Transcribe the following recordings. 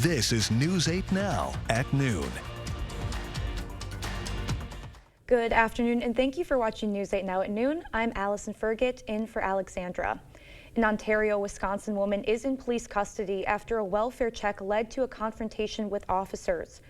This is News 8 Now at noon. Good afternoon, and thank you for watching News 8 Now at noon. I'm Allison Fergit, in for Alexandra. An Ontario, Wisconsin woman is in police custody after a welfare check led to a confrontation with officers.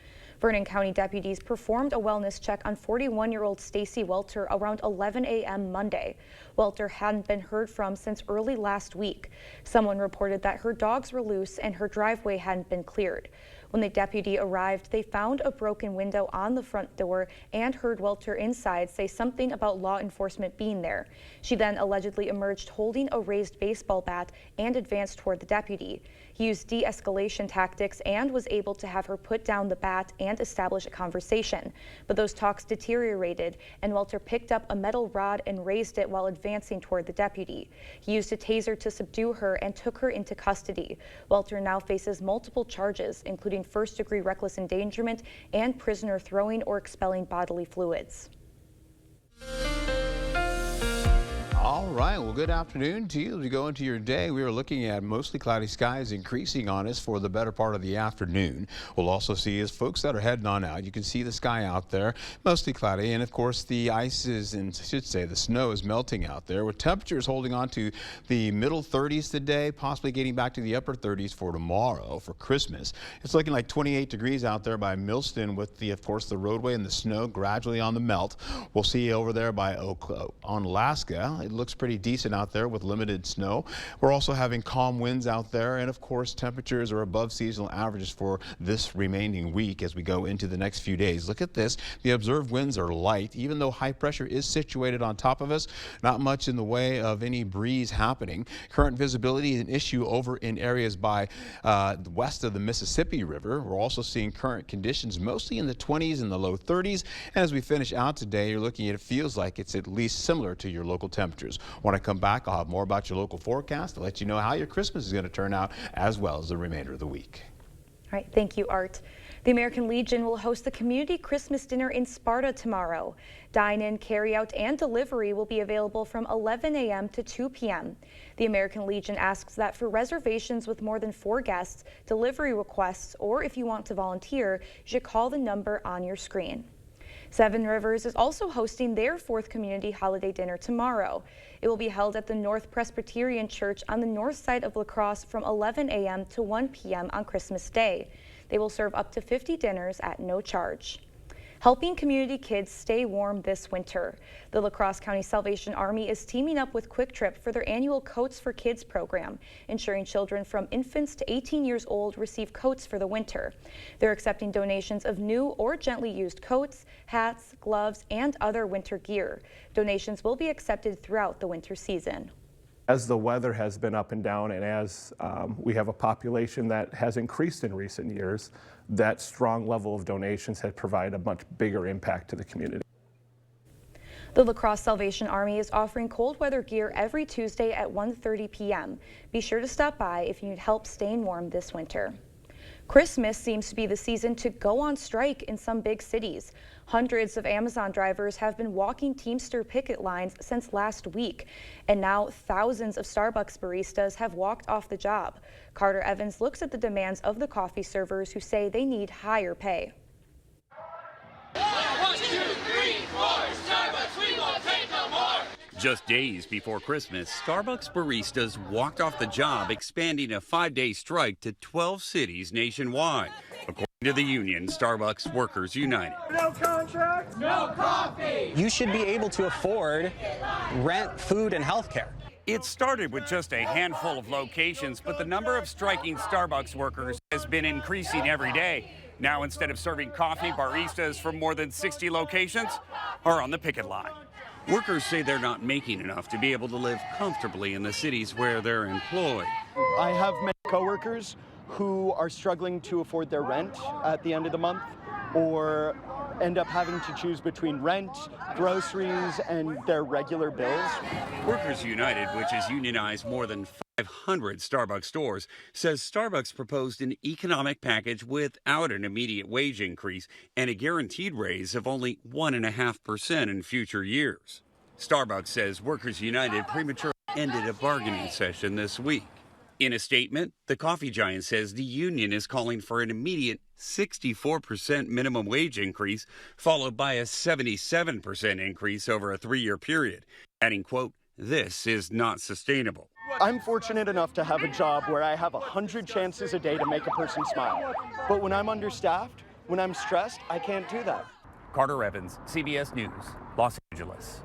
Vernon County deputies performed a wellness check on 41-year-old Stacy Welter around 11 a.m. Monday. Welter hadn't been heard from since early last week. Someone reported that her dogs were loose and her driveway hadn't been cleared. When the deputy arrived, they found a broken window on the front door and heard Welter inside say something about law enforcement being there. She then allegedly emerged holding a raised baseball bat and advanced toward the deputy. He used de-escalation tactics and was able to have her put down the bat and establish a conversation. But those talks deteriorated, and Welter picked up a metal rod and raised it while advancing toward the deputy. He used a taser to subdue her and took her into custody. Welter now faces multiple charges, including first-degree reckless endangerment and prisoner throwing or expelling bodily fluids. All right, well, good afternoon to you. As we go into your day, we are looking at mostly cloudy skies increasing on us for the better part of the afternoon. We'll also see as folks that are heading on out, you can see the sky out there, mostly cloudy, and of course the ice is, and I should say the snow is melting out there, with temperatures holding on to the middle 30s today, possibly getting back to the upper 30s for tomorrow for Christmas. It's looking like 28 degrees out there by Millston, with the, of course, the roadway and the snow gradually on the melt. We'll see over there by Onalaska. It looks pretty decent out there with limited snow. We're also having calm winds out there, and of course temperatures are above seasonal averages for this remaining week as we go into the next few days. Look at this. The observed winds are light, even though high pressure is situated on top of us. Not much in the way of any breeze happening. Current visibility is an issue over in areas by west of the Mississippi River. We're also seeing current conditions mostly in the 20s and the low 30s. And as we finish out today, you're looking at, it feels like it's at least similar to your local temperatures. When I come back, I'll have more about your local forecast to let you know how your Christmas is going to turn out, as well as the remainder of the week. All right, thank you, Art. The American Legion will host the community Christmas dinner in Sparta tomorrow. Dine-in, carry-out, and delivery will be available from 11 a.m. to 2 p.m. The American Legion asks that for reservations with more than 4 guests, delivery requests, or if you want to volunteer, you should call the number on your screen. Seven Rivers is also hosting their 4th community holiday dinner tomorrow. It will be held at the North Presbyterian Church on the north side of La Crosse from 11 a.m. to 1 p.m. on Christmas Day. They will serve up to 50 dinners at no charge. Helping community kids stay warm this winter. The La Crosse County Salvation Army is teaming up with Quick Trip for their annual Coats for Kids program, ensuring children from infants to 18 years old receive coats for the winter. They're accepting donations of new or gently used coats, hats, gloves, and other winter gear. Donations will be accepted throughout the winter season. As the weather has been up and down, and as we have a population that has increased in recent years, that strong level of donations has provided a much bigger impact to the community. The La Crosse Salvation Army is offering cold weather gear every Tuesday at 1:30 p.m. Be sure to stop by if you need help staying warm this winter. Christmas seems to be the season to go on strike in some big cities. Hundreds of Amazon drivers have been walking Teamster picket lines since last week, and now thousands of Starbucks baristas have walked off the job. Carter Evans looks at the demands of the coffee servers who say they need higher pay. 1, 2, 3, 4, Starbucks, we won't take no more. Just days before Christmas, Starbucks baristas walked off the job, expanding a 5-day strike to 12 cities nationwide. According to the union, Starbucks Workers United. No contract, no coffee. You should be able to afford rent, food, and health care. It started with just a handful of locations, but the number of striking Starbucks workers has been increasing every day. Now, instead of serving coffee, baristas from more than 60 locations are on the picket line. Workers say they're not making enough to be able to live comfortably in the cities where they're employed. I have many coworkers who are struggling to afford their rent at the end of the month, or end up having to choose between rent, groceries, and their regular bills. Workers United, which has unionized more than 500 Starbucks stores, says Starbucks proposed an economic package without an immediate wage increase and a guaranteed raise of only 1.5% in future years. Starbucks says Workers United prematurely ended a bargaining session this week. In a statement, the coffee giant says the union is calling for an immediate 64% minimum wage increase, followed by a 77% increase over a 3-year period, adding, quote, "This is not sustainable." I'm fortunate enough to have a job where I have 100 chances a day to make a person smile. But when I'm understaffed, when I'm stressed, I can't do that. Carter Evans, CBS News, Los Angeles.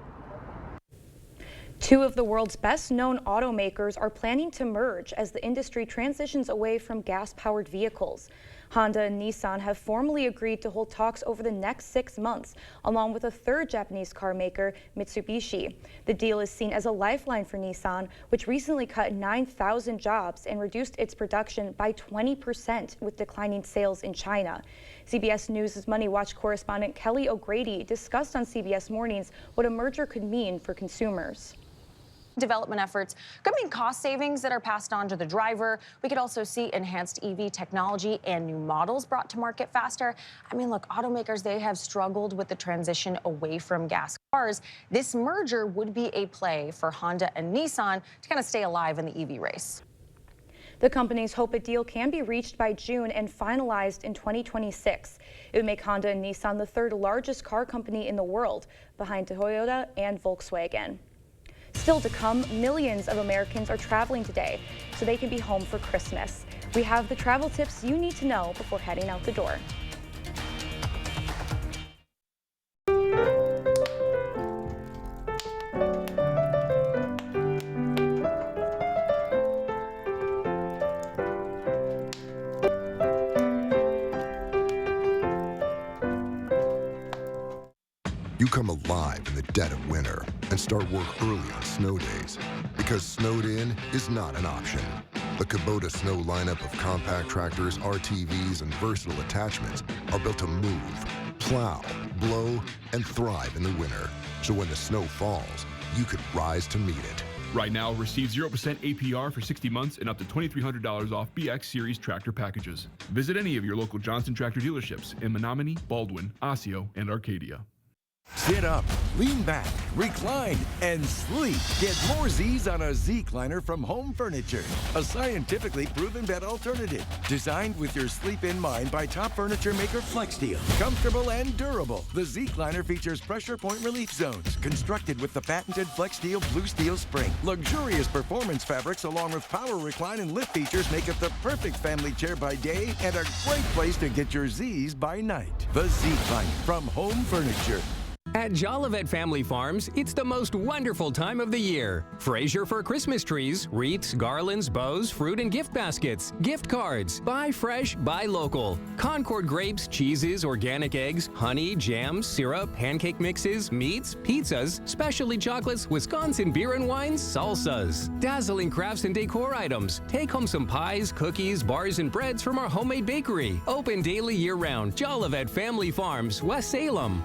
Two of the world's best-known automakers are planning to merge as the industry transitions away from gas-powered vehicles. Honda and Nissan have formally agreed to hold talks over the next 6 months, along with a third Japanese car maker, Mitsubishi. The deal is seen as a lifeline for Nissan, which recently cut 9,000 jobs and reduced its production by 20% with declining sales in China. CBS News' Money Watch correspondent Kelly O'Grady discussed on CBS Mornings what a merger could mean for consumers. Development efforts could mean cost savings that are passed on to the driver. We could also see enhanced EV technology and new models brought to market faster. I mean, look, automakers, they have struggled with the transition away from gas cars. This merger would be a play for Honda and Nissan to kind of stay alive in the EV race. The companies hope a deal can be reached by June and finalized in 2026. It would make Honda and Nissan the third largest car company in the world, behind Toyota and Volkswagen. Still to come, millions of Americans are traveling today so they can be home for Christmas. We have the travel tips you need to know before heading out the door. You come alive in the dead of winter and start work early on snow days, because snowed in is not an option. The Kubota Snow lineup of compact tractors, RTVs, and versatile attachments are built to move, plow, blow, and thrive in the winter. So when the snow falls, you could rise to meet it. Right now, receive 0% APR for 60 months and up to $2,300 off BX Series tractor packages. Visit any of your local Johnson Tractor dealerships in Menominee, Baldwin, Osseo, and Arcadia. Sit up, lean back, recline, and sleep. Get more Z's on a Z-Cliner from Home Furniture, a scientifically proven bed alternative. Designed with your sleep in mind by top furniture maker FlexSteel. Comfortable and durable, the Z-Cliner features pressure point relief zones, constructed with the patented FlexSteel Blue Steel Spring. Luxurious performance fabrics along with power recline and lift features make it the perfect family chair by day and a great place to get your Z's by night. The Z-Cliner from Home Furniture. At Jolivet Family Farms, it's the most wonderful time of the year. Fraser for Christmas trees, wreaths, garlands, bows, fruit and gift baskets, gift cards. Buy fresh, buy local. Concord grapes, cheeses, organic eggs, honey, jams, syrup, pancake mixes, meats, pizzas, specialty chocolates, Wisconsin beer and wines, salsas. Dazzling crafts and decor items. Take home some pies, cookies, bars, and breads from our homemade bakery. Open daily year-round. Jolivet Family Farms, West Salem.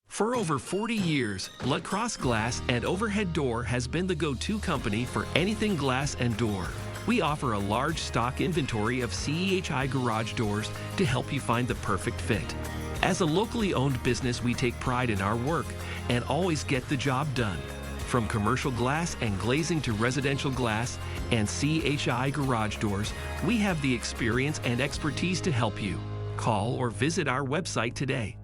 For over 40 years, LaCrosse Glass and Overhead Door has been the go-to company for anything glass and door. We offer a large stock inventory of CEHI garage doors to help you find the perfect fit. As a locally owned business, we take pride in our work and always get the job done. From commercial glass and glazing to residential glass and CEHI garage doors, we have the experience and expertise to help you. Call or visit our website today.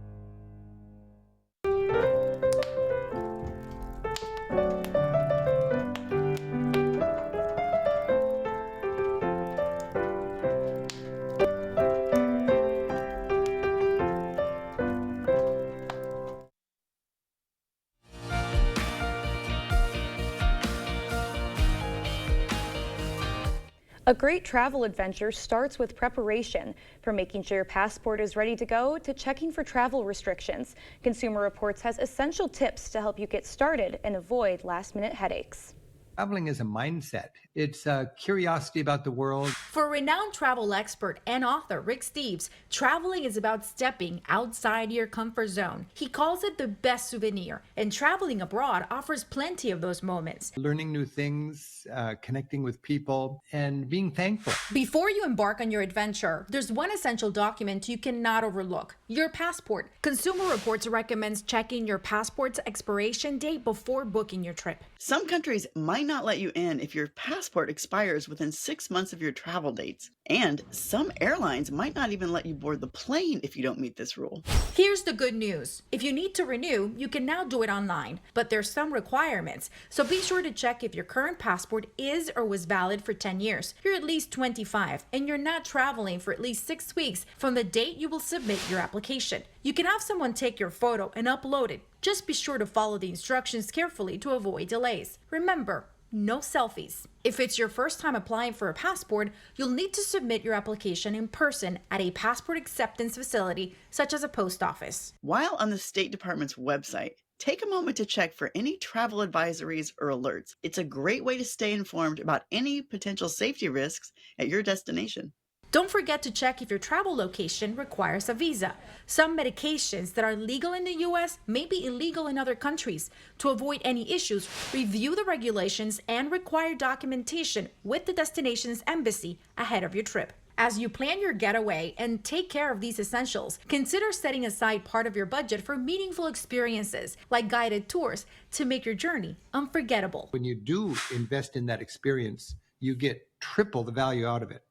A great travel adventure starts with preparation, from making sure your passport is ready to go to checking for travel restrictions. Consumer Reports has essential tips to help you get started and avoid last-minute headaches. Traveling is a mindset. It's a curiosity about the world. For renowned travel expert and author Rick Steves, traveling is about stepping outside your comfort zone. He calls it the best souvenir, and traveling abroad offers plenty of those moments. Learning new things, connecting with people, and being thankful. Before you embark on your adventure, there's one essential document you cannot overlook: your passport. Consumer Reports recommends checking your passport's expiration date before booking your trip. Some countries might not let you in if your passport expires within 6 months of your travel dates. And some airlines might not even let you board the plane if you don't meet this rule. Here's the good news. If you need to renew, you can now do it online, but there's some requirements. So be sure to check if your current passport is or was valid for 10 years. You're at least 25, and you're not traveling for at least 6 weeks from the date you will submit your application. You can have someone take your photo and upload it. Just be sure to follow the instructions carefully to avoid delays. Remember, no selfies. If it's your first time applying for a passport, you'll need to submit your application in person at a passport acceptance facility, such as a post office. While on the State Department's website, take a moment to check for any travel advisories or alerts. It's a great way to stay informed about any potential safety risks at your destination. Don't forget to check if your travel location requires a visa. Some medications that are legal in the U.S. may be illegal in other countries. To avoid any issues, review the regulations and required documentation with the destination's embassy ahead of your trip. As you plan your getaway and take care of these essentials, consider setting aside part of your budget for meaningful experiences like guided tours to make your journey unforgettable. When you do invest in that experience, you get triple the value out of it.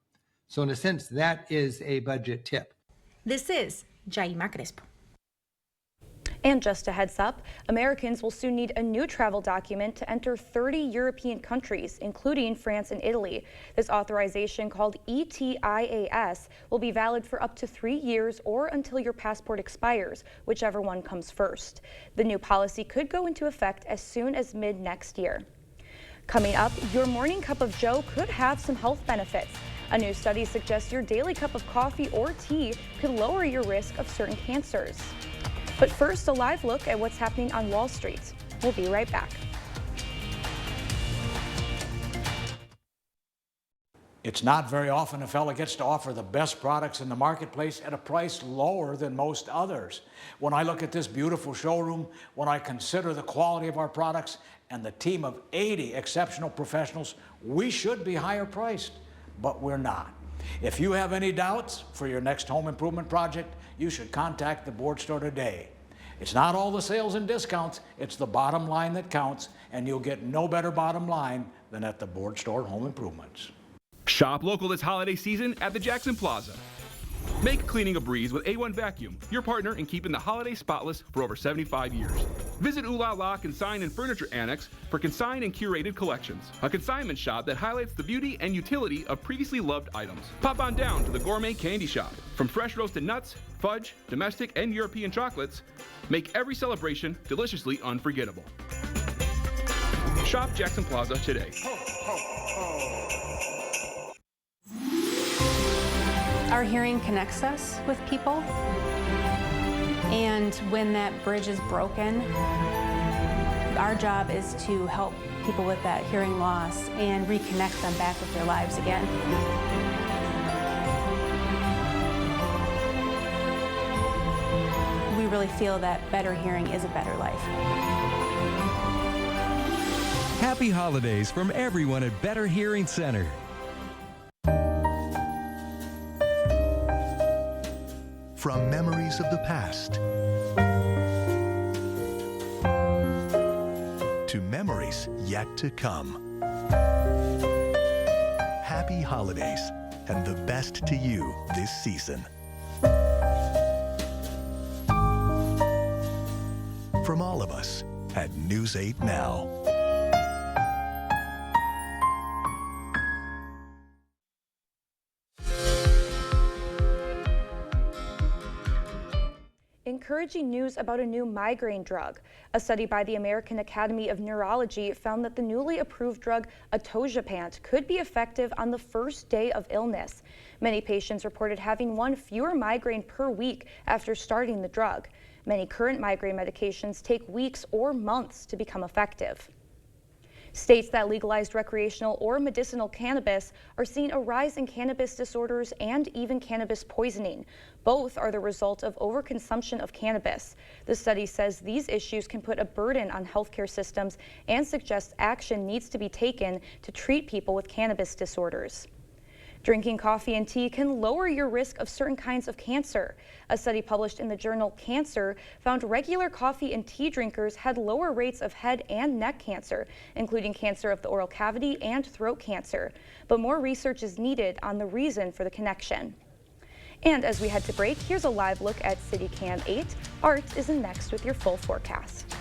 So in a sense, that is a budget tip. This is Jaima Crespo. And just a heads up, Americans will soon need a new travel document to enter 30 European countries, including France and Italy. This authorization, called ETIAS, will be valid for up to 3 years or until your passport expires, whichever one comes first. The new policy could go into effect as soon as mid-next year. Coming up, your morning cup of joe could have some health benefits. A new study suggests your daily cup of coffee or tea could lower your risk of certain cancers. But first, a live look at what's happening on Wall Street. We'll be right back. It's not very often a fella gets to offer the best products in the marketplace at a price lower than most others. When I look at this beautiful showroom, when I consider the quality of our products and the team of 80 exceptional professionals, we should be higher priced, but we're not. If you have any doubts for your next home improvement project, you should contact the Board Store today. It's not all the sales and discounts, it's the bottom line that counts, and you'll get no better bottom line than at the Board Store Home Improvements. Shop local this holiday season at the Jackson Plaza. Make cleaning a breeze with A1 Vacuum, your partner in keeping the holidays spotless for over 75 years. Visit Ooh La La Consign and Furniture Annex for consigned and curated collections, a consignment shop that highlights the beauty and utility of previously loved items. Pop on down to the Gourmet Candy Shop. From fresh roasted nuts, fudge, domestic and European chocolates, make every celebration deliciously unforgettable. Shop Jackson Plaza today. Our hearing connects us with people, and when that bridge is broken, our job is to help people with that hearing loss and reconnect them back with their lives again. We really feel that better hearing is a better life. Happy holidays from everyone at Better Hearing Center. From memories of the past to memories yet to come. Happy holidays and the best to you this season. From all of us at News 8 Now. Encouraging news about a new migraine drug. A study by the American Academy of Neurology found that the newly approved drug atogepant could be effective on the first day of illness. Many patients reported having one fewer migraine per week after starting the drug. Many current migraine medications take weeks or months to become effective. States that legalized recreational or medicinal cannabis are seeing a rise in cannabis disorders and even cannabis poisoning. Both are the result of overconsumption of cannabis. The study says these issues can put a burden on healthcare systems and suggests action needs to be taken to treat people with cannabis disorders. Drinking coffee and tea can lower your risk of certain kinds of cancer. A study published in the journal Cancer found regular coffee and tea drinkers had lower rates of head and neck cancer, including cancer of the oral cavity and throat cancer. But more research is needed on the reason for the connection. And as we head to break, here's a live look at CityCam 8. Art is in next with your full forecast.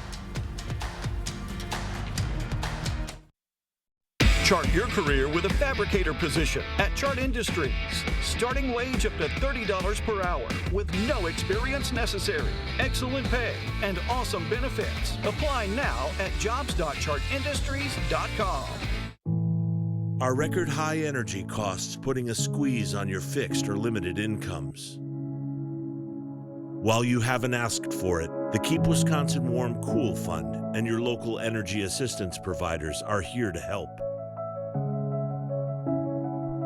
Chart your career with a fabricator position at Chart Industries. Starting wage up to $30 per hour with no experience necessary. Excellent pay and awesome benefits. Apply now at jobs.chartindustries.com. Are record high energy costs putting a squeeze on your fixed or limited incomes? While you haven't asked for it, the Keep Wisconsin Warm Cool Fund and your local energy assistance providers are here to help.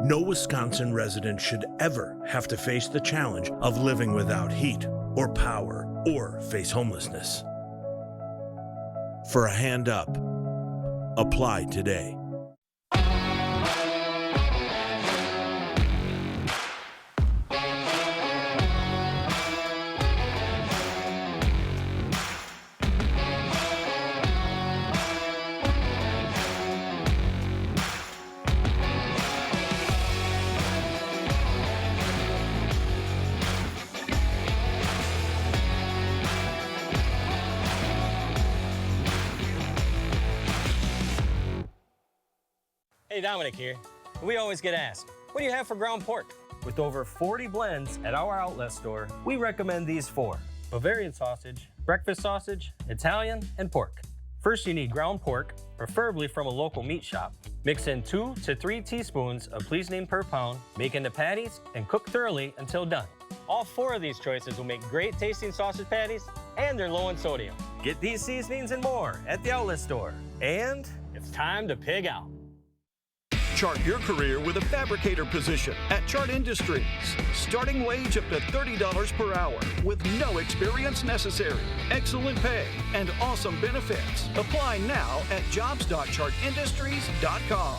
No Wisconsin resident should ever have to face the challenge of living without heat or power or face homelessness. For a hand up, apply today. Hey, Dominic here. We always get asked, what do you have for ground pork? With over 40 blends at our outlet store, we recommend these 4: Bavarian sausage, breakfast sausage, Italian, and pork. First, you need ground pork, preferably from a local meat shop. Mix in 2 to 3 teaspoons of please name per pound, make into patties, and cook thoroughly until done. All 4 of these choices will make great tasting sausage patties, and they're low in sodium. Get these seasonings and more at the outlet store. And it's time to pig out. Chart your career with a fabricator position at Chart Industries. Starting wage up to $30 per hour with no experience necessary. Excellent pay and awesome benefits. Apply now at jobs.chartindustries.com.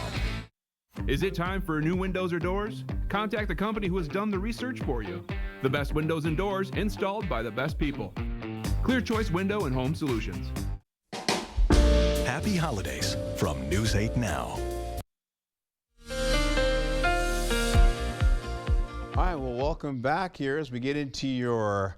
Is it time for new windows or doors? Contact the company who has done the research for you. The best windows and doors installed by the best people. Clear Choice Window and Home Solutions. Happy holidays from News 8 Now. All right, well, welcome back here as we get into your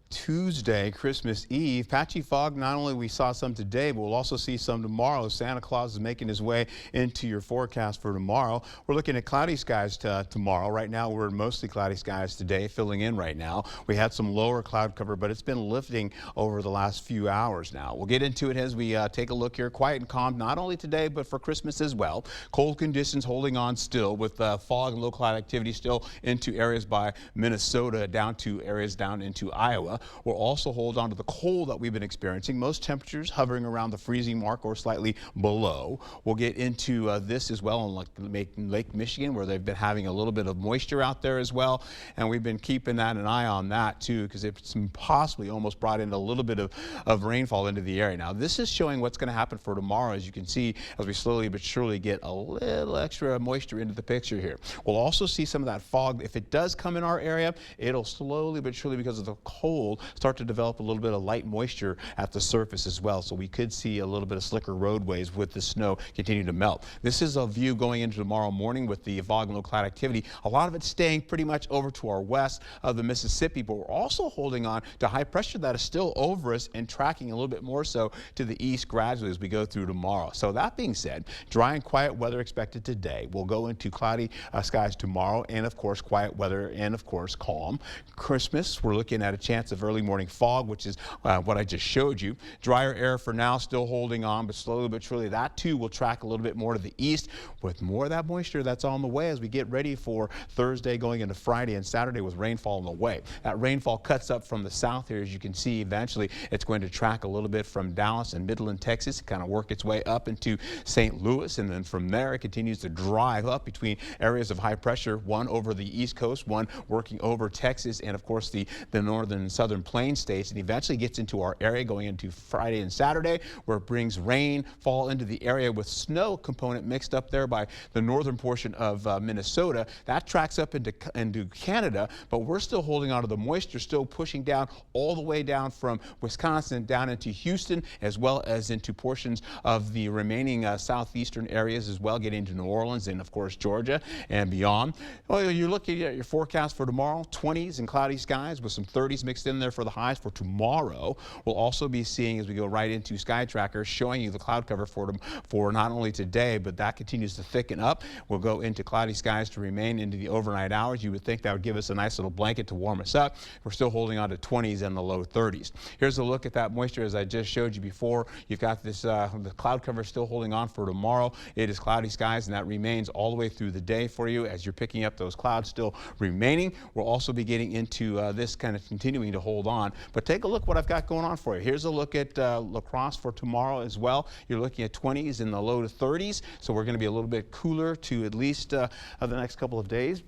Tuesday, Christmas Eve. Patchy fog, not only we saw some today, but we'll also see some tomorrow. Santa Claus is making his way into your forecast for tomorrow. We're looking at cloudy skies tomorrow. Right now, we're mostly cloudy skies today, filling in right now. We had some lower cloud cover, but it's been lifting over the last few hours now. We'll get into it as we take a look here. Quiet and calm, not only today, but for Christmas as well. Cold conditions holding on still with fog and low cloud activity still into areas by Minnesota, down to areas down into Iowa. We'll also hold on to the cold that we've been experiencing. Most temperatures hovering around the freezing mark or slightly below. We'll get into this as well in Lake Michigan, where they've been having a little bit of moisture out there as well. And we've been keeping an eye on that too, because it's possibly almost brought in a little bit of rainfall into the area. Now, this is showing what's going to happen for tomorrow, as you can see, as we slowly but surely get a little extra moisture into the picture here. We'll also see some of that fog. If it does come in our area, it'll slowly but surely, because of the cold, start to develop a little bit of light moisture at the surface as well. So we could see a little bit of slicker roadways with the snow continue to melt. This is a view going into tomorrow morning with the fog and low cloud activity. A lot of it staying pretty much over to our west of the Mississippi, but we're also holding on to high pressure that is still over us and tracking a little bit more so to the east gradually as we go through tomorrow. So that being said, dry and quiet weather expected today. We'll go into cloudy skies tomorrow, and of course quiet weather, and of course calm. Christmas, we're looking at a chance of early morning fog, which is what I just showed you. Drier air for now, still holding on, but slowly but surely that too will track a little bit more to the east with more of that moisture that's on the way as we get ready for Thursday going into Friday and Saturday with rainfall on the way. That rainfall cuts up from the south here, as you can see. Eventually it's going to track a little bit from Dallas and Midland, Texas, kind of work its way up into St. Louis, and then from there it continues to drive up between areas of high pressure, one over the east coast, one working over Texas, and of course the northern and southern southern plain states and eventually gets into our area going into Friday and Saturday, where it brings rainfall into the area with snow component mixed up there by the northern portion of Minnesota. That tracks up into Canada, but we're still holding on to the moisture, still pushing down all the way down from Wisconsin down into Houston, as well as into portions of the remaining southeastern areas as well, getting into New Orleans and, of course, Georgia and beyond. Well, you're looking at your forecast for tomorrow, 20s and cloudy skies with some 30s mixed in there for the highs for tomorrow. We'll also be seeing, as we go right into Sky Tracker, showing you the cloud cover for not only today, but that continues to thicken up. We'll go into cloudy skies to remain into the overnight hours. You would think that would give us a nice little blanket to warm us up. We're still holding on to 20s and the low 30s. Here's a look at that moisture as I just showed you before. You've got this, the cloud cover still holding on for tomorrow. It is cloudy skies, and that remains all the way through the day for you as you're picking up those clouds still remaining. We'll also be getting into this kind of continuing to hold on. But take a look what I've got going on for you. Here's a look at La Crosse for tomorrow as well. You're looking at 20s in the low to 30s, so we're going to be a little bit cooler to at least the next couple of days.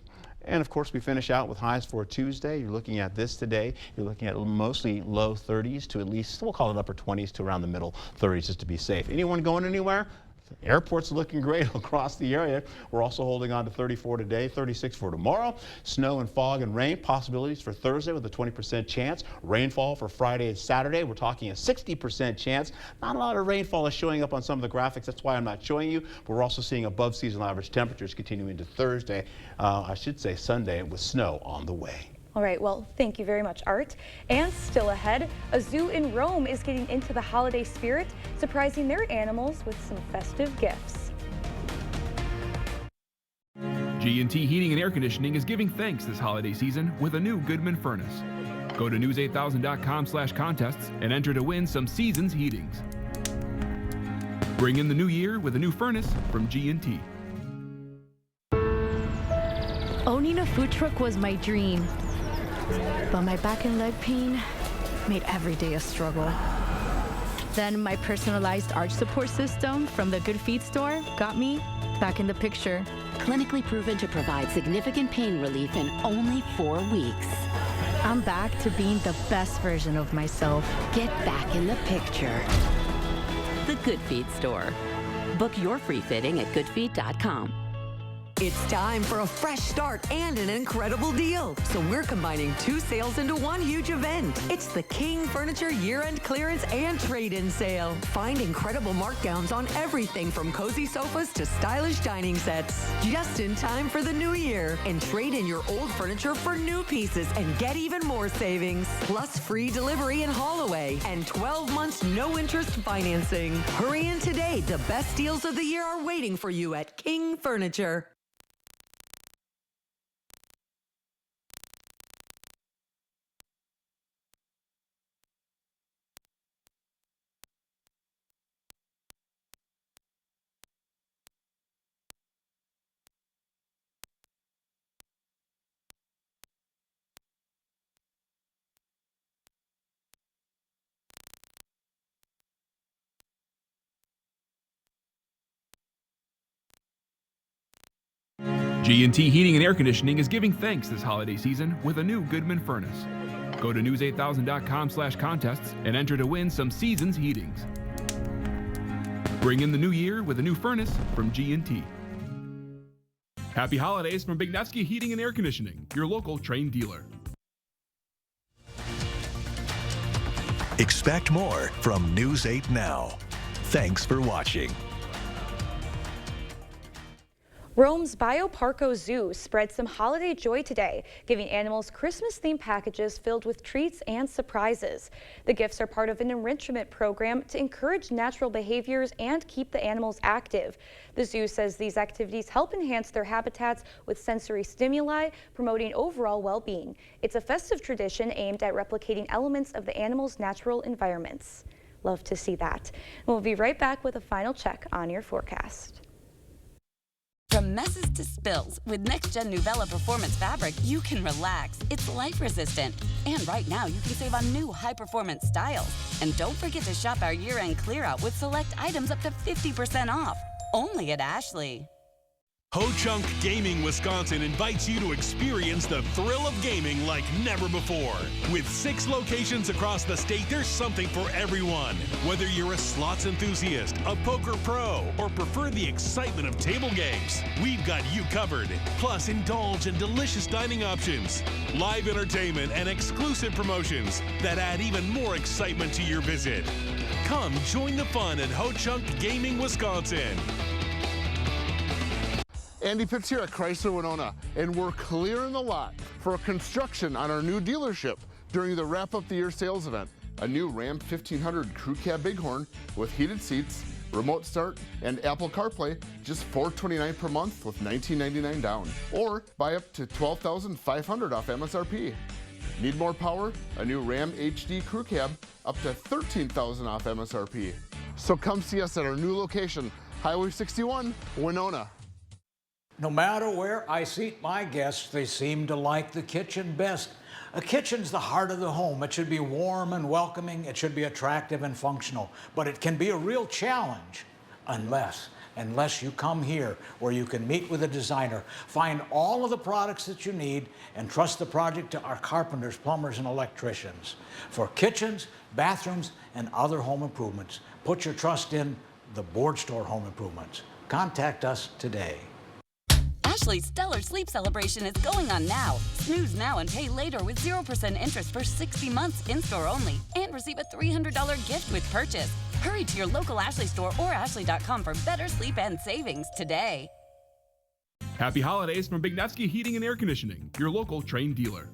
And of course, we finish out with highs for Tuesday. You're looking at this today. You're looking at mostly low 30s to at least, we'll call it upper 20s to around the middle 30s just to be safe. Anyone going anywhere? Airport's looking great across the area. We're also holding on to 34 today, 36 for tomorrow. Snow and fog and rain possibilities for Thursday with a 20% chance. Rainfall for Friday and Saturday. We're talking a 60% chance. Not a lot of rainfall is showing up on some of the graphics. That's why I'm not showing you. But we're also seeing above seasonal average temperatures continuing to Thursday. I should say Sunday with snow on the way. All right, well, thank you very much, Art. And still ahead, a zoo in Rome is getting into the holiday spirit, surprising their animals with some festive gifts. G&T Heating and Air Conditioning is giving thanks this holiday season with a new Goodman furnace. Go to news8000.com/contests and enter to win some Seasons heatings. Bring in the new year with a new furnace from G&T. Owning a food truck was my dream, but my back and leg pain made every day a struggle. Then my personalized arch support system from the Good Feet store got me back in the picture. Clinically proven to provide significant pain relief in only 4 weeks. I'm back to being the best version of myself. Get back in the picture. The Good Feet store. Book your free fitting at goodfeet.com. It's time for a fresh start and an incredible deal. So we're combining 2 sales into one huge event. It's the King Furniture year-end clearance and trade-in sale. Find incredible markdowns on everything from cozy sofas to stylish dining sets. Just in time for the new year. And trade in your old furniture for new pieces and get even more savings. Plus free delivery and haul away. And 12 months no interest financing. Hurry in today. The best deals of the year are waiting for you at King Furniture. G&T Heating and Air Conditioning is giving thanks this holiday season with a new Goodman furnace. Go to news8000.com/contests and enter to win some Seasons heatings. Bring in the new year with a new furnace from G&T. Happy holidays from Bignevsky Heating and Air Conditioning, your local Trane dealer. Expect more from News 8 Now. Thanks for watching. Rome's BioParco Zoo spread some holiday joy today, giving animals Christmas-themed packages filled with treats and surprises. The gifts are part of an enrichment program to encourage natural behaviors and keep the animals active. The zoo says these activities help enhance their habitats with sensory stimuli, promoting overall well-being. It's a festive tradition aimed at replicating elements of the animals' natural environments. Love to see that. We'll be right back with a final check on your forecast. From messes to spills, with next-gen Nuvella Performance fabric, you can relax. It's life-resistant. And right now, you can save on new high-performance styles. And don't forget to shop our year-end clear-out with select items up to 50% off. Only at Ashley. Ho-Chunk Gaming Wisconsin invites you to experience the thrill of gaming like never before. With 6 locations across the state, there's something for everyone. Whether you're a slots enthusiast, a poker pro, or prefer the excitement of table games, we've got you covered. Plus, indulge in delicious dining options, live entertainment, and exclusive promotions that add even more excitement to your visit. Come join the fun at Ho-Chunk Gaming Wisconsin. Andy Pitts here at Chrysler Winona, and we're clearing the lot for construction on our new dealership during the Wrap Up the Year sales event. A new Ram 1500 Crew Cab Bighorn with heated seats, remote start, and Apple CarPlay, just $429 per month with $19.99 down. Or buy up to $12,500 off MSRP. Need more power? A new Ram HD Crew Cab, up to $13,000 off MSRP. So come see us at our new location, Highway 61, Winona. No matter where I seat my guests, they seem to like the kitchen best. A kitchen's the heart of the home. It should be warm and welcoming. It should be attractive and functional. But it can be a real challenge unless you come here where you can meet with a designer, find all of the products that you need, and trust the project to our carpenters, plumbers, and electricians. For kitchens, bathrooms, and other home improvements, put your trust in the Board Store Home Improvements. Contact us today. Ashley's Stellar Sleep Celebration is going on now. Snooze now and pay later with 0% interest for 60 months in-store only. And receive a $300 gift with purchase. Hurry to your local Ashley store or ashley.com for better sleep and savings today. Happy holidays from Bignevsky Heating and Air Conditioning, your local Trane dealer.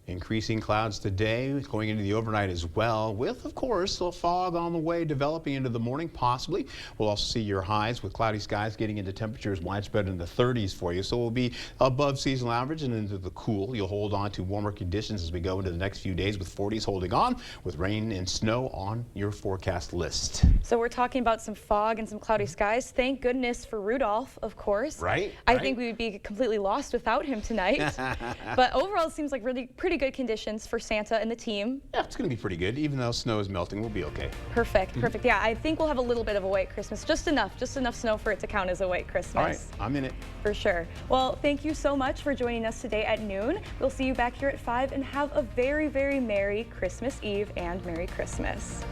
Increasing clouds today, going into the overnight as well, with, of course, a fog on the way developing into the morning, possibly. We'll also see your highs with cloudy skies getting into temperatures widespread in the 30s for you. So we'll be above seasonal average and into the cool. You'll hold on to warmer conditions as we go into the next few days with 40s holding on, with rain and snow on your forecast list. So we're talking about some fog and some cloudy skies. Thank goodness for Rudolph, of course. Right. I think we would be completely lost without him tonight. But overall, it seems like pretty good conditions for Santa and the team. Yeah, it's going to be pretty good. Even though snow is melting, we'll be okay. Perfect. Yeah, I think we'll have a little bit of a white Christmas. Just enough snow for it to count as a white Christmas. All right, I'm in it. For sure. Well, thank you so much for joining us today at noon. We'll see you back here at 5 and have a very, very Merry Christmas Eve and Merry Christmas.